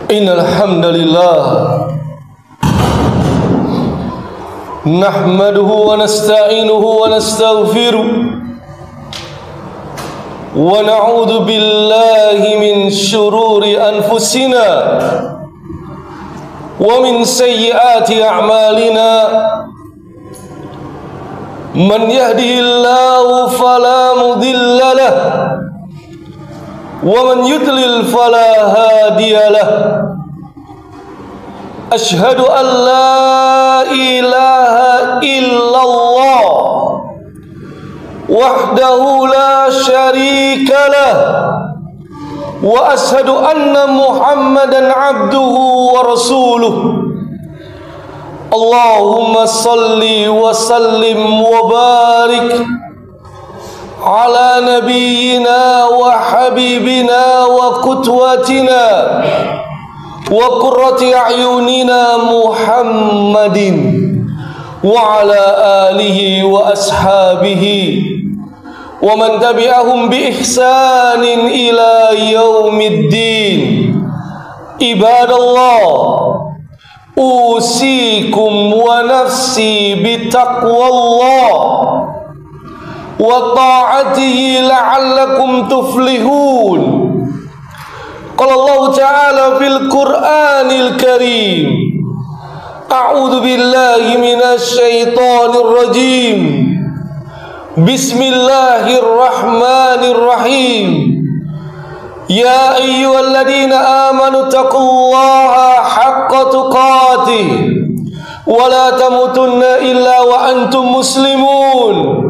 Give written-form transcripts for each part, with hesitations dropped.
Innal hamdalillah nahmaduhu wa nasta'inuhu wa nastaghfiruh wa na'udzu billahi min shururi anfusina wa min sayyiati a'malina. Man yahdihillahu fala mudilla lahu wa man yudlil fala hadiya lahu. Asyhadu an la ilaha illallah wahdahu la syarika lah wa asyhadu anna Muhammadan abduhu wa rasuluh. Allahumma salli wa sallim wa barik ala nabiyyina wa habibina wa qudwatina wa qurrati a'yunina Muhammadin wa ala alihi wa ashabihi wa man tabi'ahum bi ihsanin ila yaumiddin. Ibadallah, usikum wa nafsi bitaqwallah wa ta'atihi la'allakum tuflihun. Qala Allah Ta'ala fil Qur'anil Karim, a'udzu billahi minasy syaithanir rajim. Bismillahirrahmanirrahim. Ya ayyuhalladzina amanu taqullaha haqqa tuqatih wa la tamutunna illa wa antum muslimun.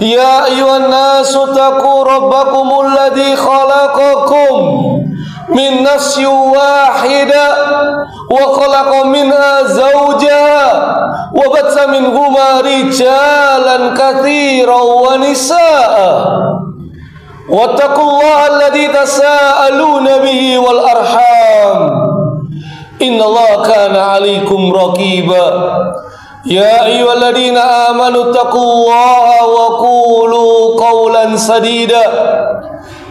Ya ayyuhan nasu taqu rabbakumul ladzi khalaqakum min nafsin wahidah wa khalaqa minha zawjaha wa batha minhuma rijalan katsiran wa nisaa. Wattaqullaha alladzi tasaaluna bihi wal arham. Innallaha kana 'alaikum raqiba. Ya ayyuhalladzina amanu taqullaha wa qulu qawlan sadida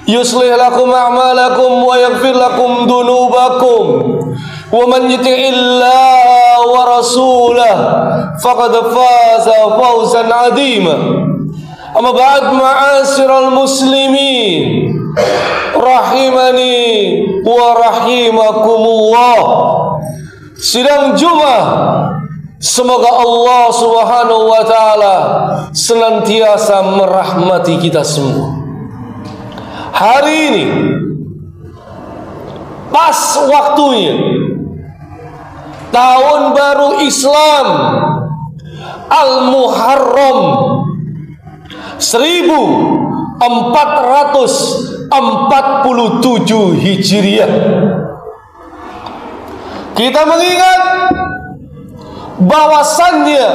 yuslih lakum a'malakum wa yaghfir lakum dhunubakum wa man yuti'illaha wa rasulahu faqad faza fawzan 'azima. Amma ba'd, ma'asyiral muslimin rahimani wa rahimakumullah. Sidang Jumat, semoga Allah Subhanahu wa taala senantiasa merahmati kita semua. Hari ini pas waktunya tahun baru Islam Al-Muharram 1447 Hijriah. Kita mengingat bahwasannya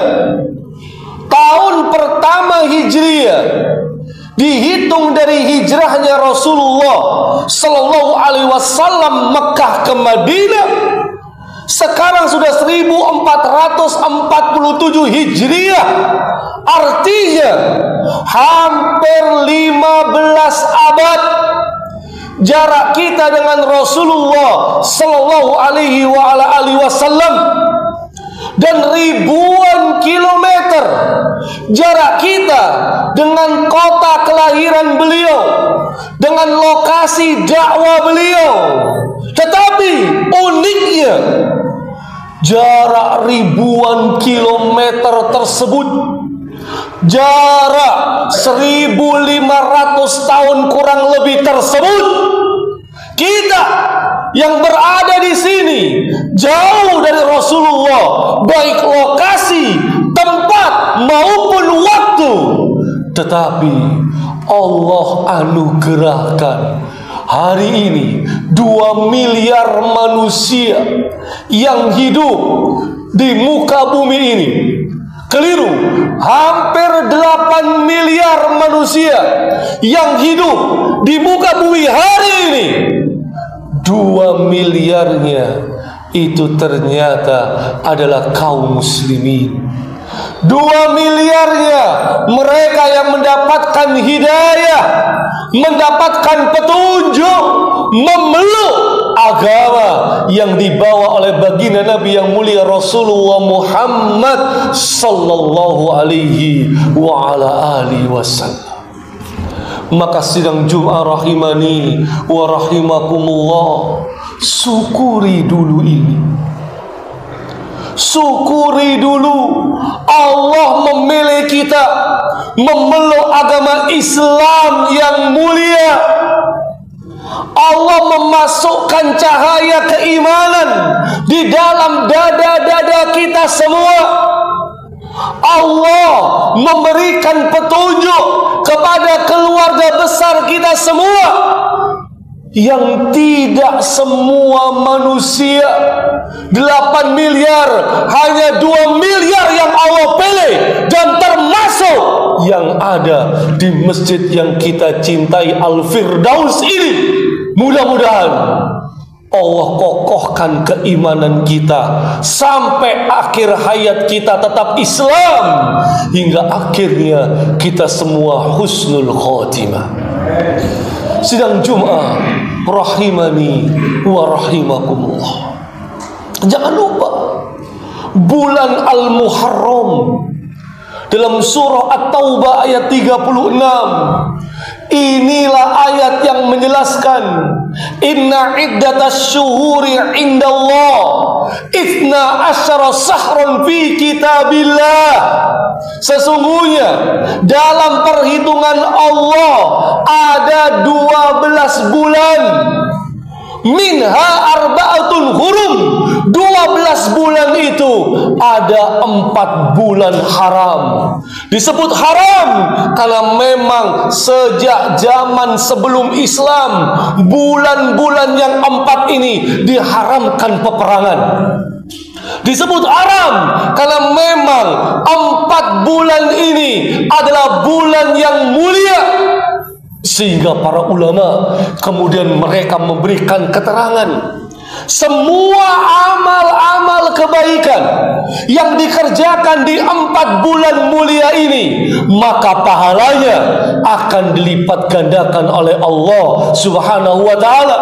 tahun pertama Hijriah dihitung dari hijrahnya Rasulullah Sallallahu Alaihi Wasallam Mekah ke Madinah. Sekarang sudah 1447 Hijriah. Artinya hampir 15 abad jarak kita dengan Rasulullah Sallallahu Alaihi Wasallam, dan ribuan kilometer jarak kita dengan kota kelahiran beliau, dengan lokasi dakwah beliau. Tetapi uniknya, jarak ribuan kilometer tersebut, jarak 1500 tahun kurang lebih tersebut, kita yang berada di sini jauh dari Rasulullah, baik lokasi, tempat maupun waktu. Tetapi Allah anugerahkan hari ini 2 miliar manusia yang hidup di muka bumi ini. Keliru, hampir 8 miliar manusia yang hidup di muka bumi hari ini. 2 miliarnya itu ternyata adalah kaum muslimin. 2 miliarnya mereka yang mendapatkan hidayah, mendapatkan petunjuk, memeluk agama yang dibawa oleh baginda Nabi yang mulia Rasulullah Muhammad sallallahu alaihi wa ala alihi wasallam. Maka sidang Jumat rahimani wa rahimakumullah, syukuri dulu ini. Syukuri dulu Allah memilih kita memeluk agama Islam yang mulia. Allah memasukkan cahaya keimanan di dalam dada-dada kita semua. Allah memberikan petunjuk kepada keluarga besar kita semua, yang tidak semua manusia 8 miliar, hanya 2 miliar yang Allah pilih, dan termasuk yang ada di masjid yang kita cintai Al-Firdaus ini. Mudah-mudahan Allah kokohkan keimanan kita sampai akhir hayat kita tetap Islam, hingga akhirnya kita semua husnul khotimah. Sidang Jumat rahimani wa rahimakumullah, jangan lupa bulan Al-Muharram. Dalam surah At-Taubah ayat 36, inilah ayat yang menjelaskan, inna iddatas syuhuri indallah ithna asyara sahran fi kitabillah. Sesungguhnya dalam perhitungan Allah ada 12 bulan. Minha arba'atun hurum, 12 bulan itu ada 4 bulan haram. Disebut haram karena memang sejak zaman sebelum Islam, bulan-bulan yang 4 ini diharamkan peperangan. Disebut haram karena memang 4 bulan ini adalah bulan yang mulia. Sehingga para ulama kemudian mereka memberikan keterangan, semua amal-amal kebaikan yang dikerjakan di 4 bulan mulia ini, maka pahalanya akan dilipat gandakan oleh Allah Subhanahu wa ta'ala.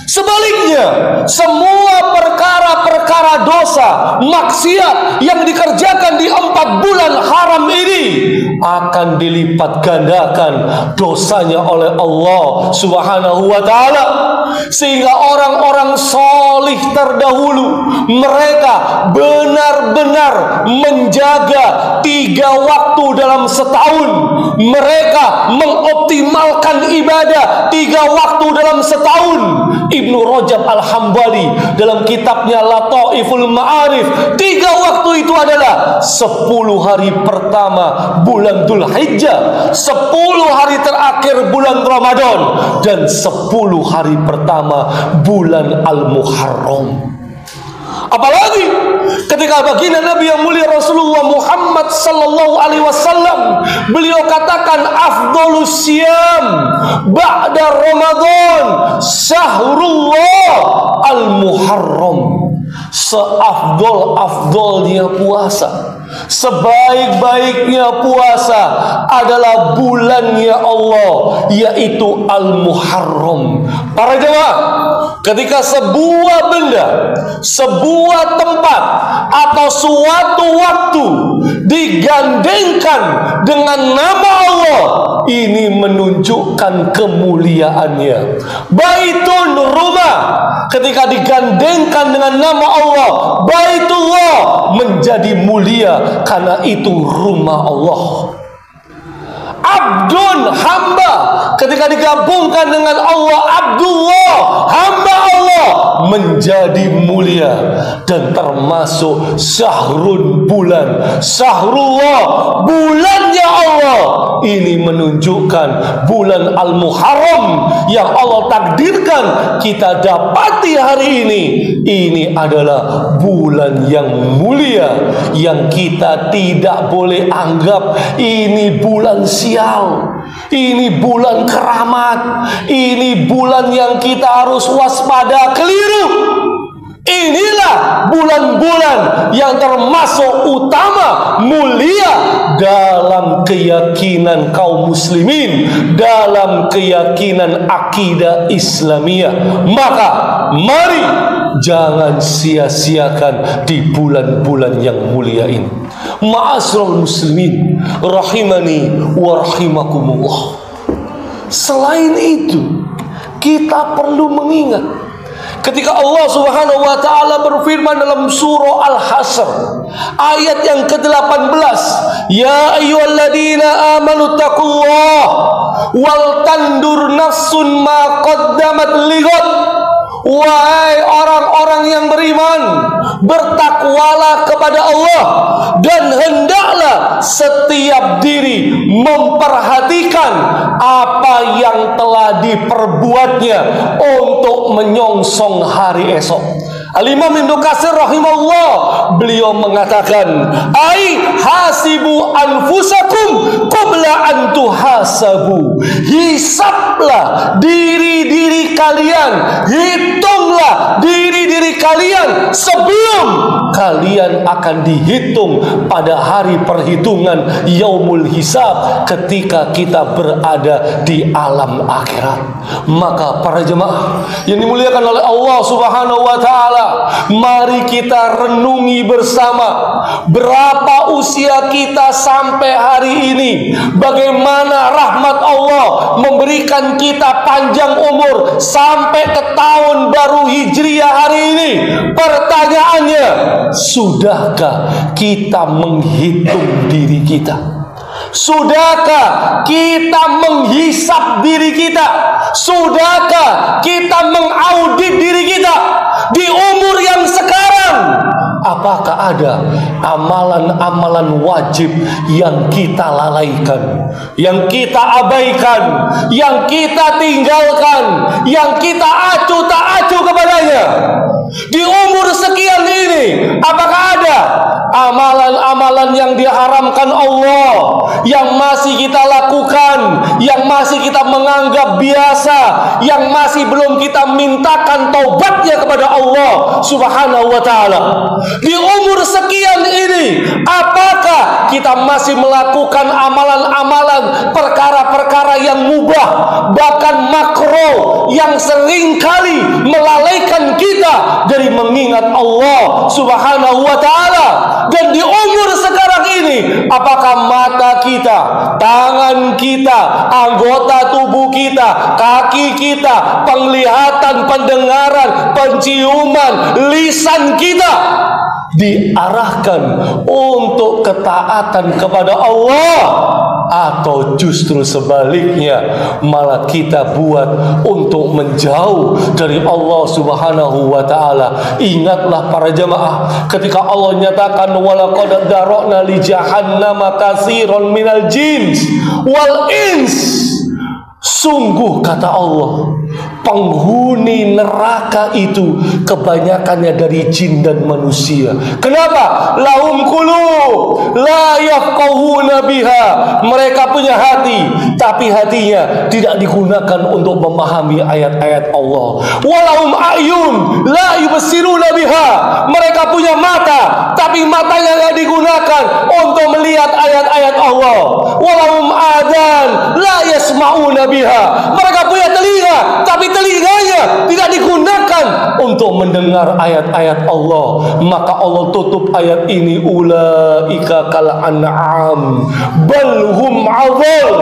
Sebaliknya, semua perkara-perkara dosa, maksiat yang dikerjakan di 4 bulan haram ini akan dilipat gandakan dosanya oleh Allah Subhanahu wa ta'ala. Sehingga orang-orang solih terdahulu, mereka benar-benar menjaga 3 waktu dalam setahun. Mereka mengoptimalkan ibadah 3 waktu dalam setahun. Ibnu Rajab Al-Hambali dalam kitabnya Lataiful Ma'arif, 3 waktu itu adalah 10 hari pertama bulan Dzulhijjah, 10 hari terakhir bulan Ramadan, dan 10 hari pertama bulan Al-Muharram. Apalagi ketika baginda Nabi yang mulia Rasulullah Muhammad sallallahu alaihi wasallam, beliau katakan, afdhalus siyam ba'da Ramadan syahrullah al-Muharram. Seafdol-afdolnya puasa, sebaik-baiknya puasa adalah bulannya Allah, yaitu Al-Muharram. Para jemaah, ketika sebuah benda, sebuah tempat atau suatu waktu digandengkan dengan nama Allah, ini menunjukkan kemuliaannya. Baitun, rumah, ketika digandengkan dengan nama Allah, Baitullah menjadi mulia karena itu rumah Allah. Abdun, hamba, ketika digabungkan dengan Allah, Abdullah, hamba Allah, menjadi mulia. Dan termasuk syahrun, bulan, syahrullah, bulannya Allah. Ini menunjukkan bulan Al-Muharram yang Allah takdirkan kita dapati hari ini. Ini adalah bulan yang mulia, yang kita tidak boleh anggap ini bulan sial, ini bulan keramat, ini bulan yang kita harus waspada. Keliru. Inilah bulan-bulan yang termasuk utama, mulia dalam keyakinan kaum muslimin, dalam keyakinan akidah Islamiyah. Maka mari jangan sia-siakan di bulan-bulan yang mulia ini. Ma'asyiral muslimin rahimani wa rahimakumullah. Selain itu, kita perlu mengingat ketika Allah Subhanahu wa taala berfirman dalam surah Al-Hasyr ayat yang ke-18, ya ayyuhalladzina amanu taqullah wal tandur nafsun ma qaddamat lighad. Wahai orang-orang yang beriman, bertakwalah kepada Allah dan hendaklah setiap diri memperhatikan apa yang telah diperbuatnya untuk menyongsong hari esok. Al-Imam Ibnu Katsir rahimahullah, beliau mengatakan, ai hasibu anfusakum qabla an tuhasabu. Hisablah diri-diri kalian, hitunglah diri-diri kalian sebelum kalian akan dihitung pada hari perhitungan yaumul hisab, ketika kita berada di alam akhirat. Maka para jemaah yang dimuliakan oleh Allah Subhanahu wa taala, mari kita renungi bersama berapa usia kita sampai hari ini, bagaimana rahmat Allah memberikan kita panjang umur sampai ke tahun baru Hijriah hari ini. Pertanyaannya, sudahkah kita menghitung diri kita? Sudahkah kita menghisap diri kita? Sudahkah kita mengaudit diri kita di umur yang sekarang? Apakah ada amalan-amalan wajib yang kita lalaikan, yang kita abaikan, yang kita tinggalkan, yang kita acuh tak acuh kepadanya? Di umur sekian ini, apakah ada amalan-amalan yang diharamkan Allah yang masih kita lakukan, yang masih kita menganggap biasa, yang masih belum kita mintakan taubatnya kepada Allah Subhanahu wa taala? Di umur sekian ini, apakah kita masih melakukan amalan-amalan, perkara-perkara yang mubah, bahkan makruh, yang seringkali melalaikan kita dari mengingat Allah Subhanahu wa taala? Dan di umur sekarang ini, apakah mata kita, tangan kita, anggota tubuh kita, kaki kita, penglihatan, pendengaran, penciuman, lisan kita diarahkan untuk ketaatan kepada Allah, atau justru sebaliknya malah kita buat untuk menjauh dari Allah Subhanahu wa taala? Ingatlah para jemaah, ketika Allah nyatakan walaqad dara'na li jahannama katsiran minal jins wal ins, sungguh kata Allah, penghuni neraka itu kebanyakannya dari jin dan manusia. Kenapa? Lahum qulub la yafqahuna biha. Mereka punya hati, tapi hatinya tidak digunakan untuk memahami ayat-ayat Allah. Walahum ayun la yubsiruna biha. Mereka punya mata, tapi matanya tidak digunakan untuk melihat ayat-ayat Allah. Walahum adan la yasma'una biha. Mereka punya telinga, tapi telinganya tidak digunakan untuk mendengar ayat-ayat Allah. Maka Allah tutup ayat ini, ulaika kal an'am bal hum adall.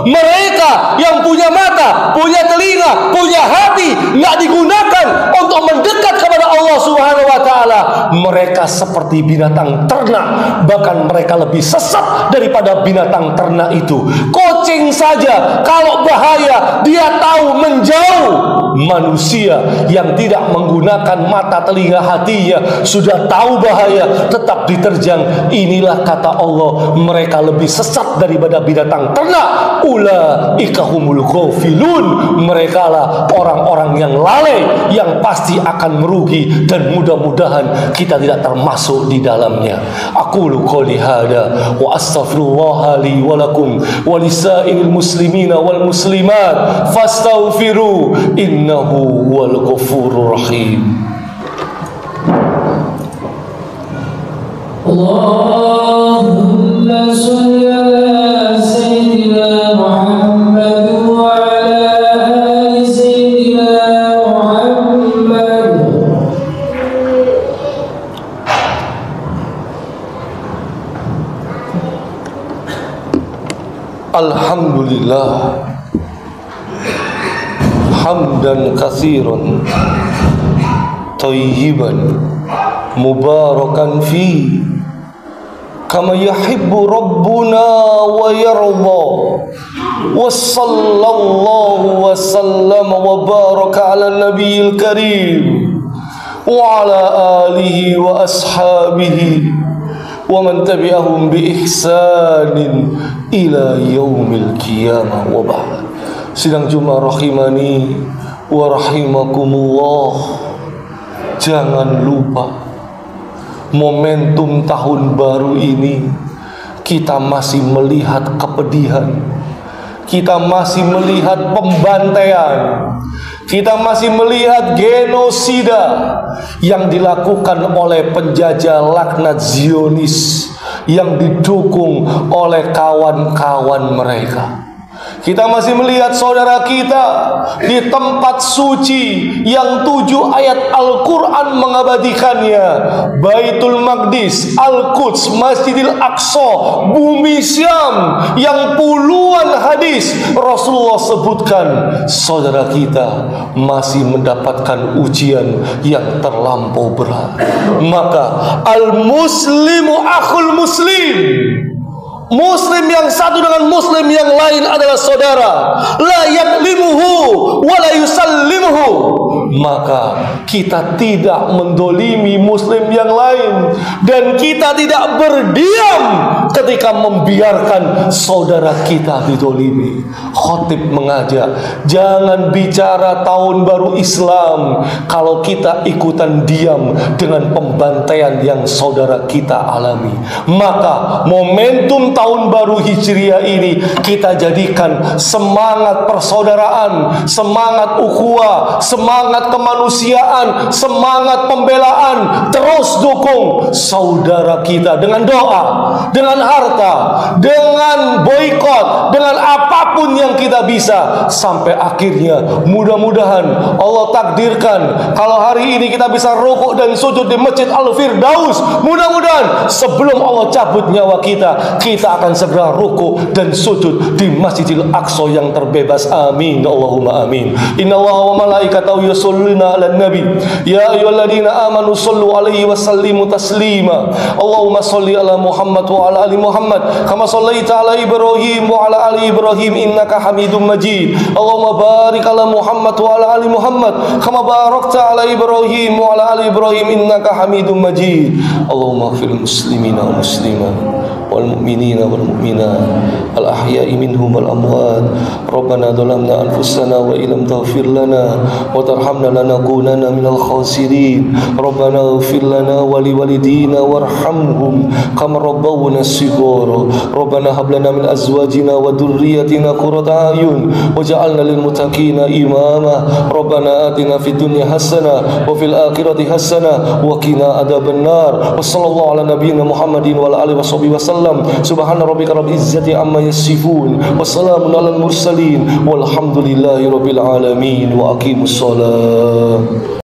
Mereka yang punya mata, punya telinga, punya hati, nggak digunakan untuk mendekat kepada Allah Subhanahu wa taala, mereka seperti binatang ternak, bahkan mereka lebih sesat daripada binatang ternak itu. Kucing saja kalau bahaya dia tahu menjauh. Manusia yang tidak menggunakan mata, telinga, hatinya sudah tahu bahaya, tetap diterjang. Inilah kata Allah, mereka lebih sesat daripada binatang ternak. Ulaika humul ghafilun. Mereka lah orang-orang yang lalai, yang pasti akan merugi, dan mudah-mudahan kita tidak termasuk di dalamnya. Aqulu qouli hada wa astaghfirullah li wa lakum wa lisairil muslimina wal muslimat fastaghfiru innahu wal ghafurur rahim. Allahumma shalli ala sayyidina Muhammad wa ala ali sayyidina Muhammad Alhamdulillah hamdan katsiran thayyiban mubarakan fi kama yuhibbu rabbuna wa yarda. Wa sallallahu wa sallama wa baraka ala nabiyil karim wa ala alihi wa ashabihi wa man tabi'ahum bi ihsanin ila yaumil qiyamah wa ba'd. Sidang Jumat rahimani wa rahimakumullah. Jangan lupa momentum tahun baru ini kita masih melihat kepedihan, kita masih melihat pembantaian, kita masih melihat genosida yang dilakukan oleh penjajah laknat Zionis yang didukung oleh kawan-kawan mereka. Kita masih melihat saudara kita di tempat suci yang 7 ayat Al-Quran mengabadikannya, Baitul Maqdis, Al-Quds, Masjidil Aqsa, bumi Syam, yang puluhan hadis Rasulullah sebutkan. Saudara kita masih mendapatkan ujian yang terlampau berat. Maka al-muslimu akhul muslim, Muslim yang satu dengan Muslim yang lain adalah saudara. La yaklimuhu wa la yusallimuhu. Maka kita tidak mendolimi Muslim yang lain, dan kita tidak berdiam ketika membiarkan saudara kita didolimi. Khotib mengajak, jangan bicara tahun baru Islam kalau kita ikutan diam dengan pembantaian yang saudara kita alami. Maka momentum tahun baru Hijriah ini kita jadikan semangat persaudaraan, semangat ukhuwah, semangat kemanusiaan, semangat pembelaan. Terus dukung saudara kita dengan doa, dengan harta, dengan boikot, dengan apapun yang kita bisa, sampai akhirnya mudah-mudahan Allah takdirkan kalau hari ini kita bisa rukuk dan sujud di Masjid Al-Firdaus. Mudah-mudahan sebelum Allah cabut nyawa kita, kita akan segera rukuk dan sujud di Masjidil Aqsa yang terbebas. Amin, Allahumma amin. Innallaha wa malaikatahu yusholluna 'alan nabi ya ayyuhalladzina amanu shollu 'alaihi wa sallimu taslima. Allahumma sholli ala Muhammad wa ala ali Muhammad kama shallaita ala Ibrahim wa ala ali Ibrahim innaka Hamidum Majid. Allahumma barik ala Muhammad wa ala ali Muhammad kama barakta ala Ibrahim wa ala ali Ibrahim innaka Hamidum Majid. Allahumma ighfir lil muslimina wal muslimat wal mu'minina wal mu'minat al ahya'i minhum wal amwat. Rabbana dhalamna anfusana wa illam taghfir lana wa tarhamna lanakunanna minal khasirin. Rabbana ighfir lana wa liwalidina warhamhum kama rabbawna shighara. Rabbana hab lana min azwajina wa dhurriyyatina qurrata a'yun waj'alna lil muttaqina imama. Rabbana atina fid dunya hasanah wa fil akhirati hasanah wa qina adzabannar. Wa sallallahu ala nabiyyina Muhammadin wa ala alihi washabihi wasallam. Subhana rabbika rabbil izzati amma yasifun wa salamun alal mursalin walhamdulillahi rabbil alamin. Wa aqimus shalah.